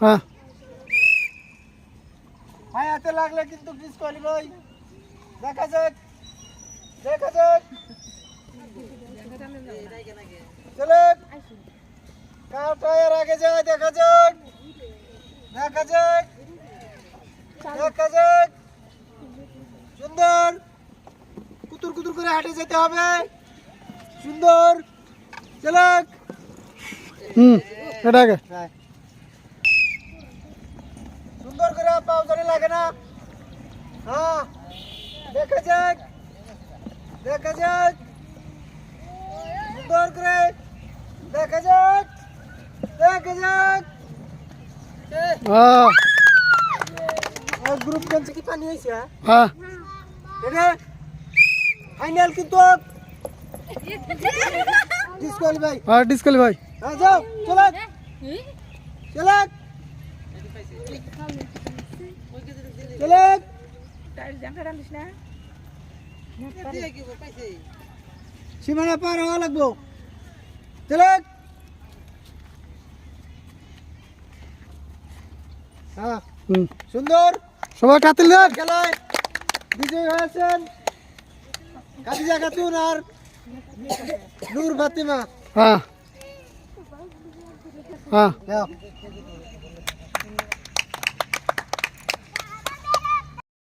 হ্যাঁ ভাই হাতে লাগলে কিন্তু ডিসকোয়ালিফাই। দেখা যাক দেখা যাক চলে কার টায়ার আগে যায় দেখা যাক দেখা যাক দেখা যাক সুন্দর কুতুর কুতুর করে হাঁটে যেতে হবে সুন্দর চলে এটা আগে সুন্দর করে পাও ধরে লাগে না হ্যাঁ দেখা যাক দেখা যাক সুন্দর করে দেখা যাক দেখা যাক হ্যাঁ আর গ্রুপ ডান্স কি পানি হইছে হ্যাঁ এটা ফাইনাল কিন্তু ডিসকোয়ালিফাই হ্যাঁ ডিসকোয়ালিফাই হ্যাঁ যাও চলে চলে চলে সীমানা পার হওয়া লাগবো চলে হ্যাঁ সুন্দর সবাই কাতিল দেন খেলায় বিজয়ী হয়েছেন খাদিজা খাতুন আর নূর ফাতিমা হ্যাঁ হ্যাঁ যাও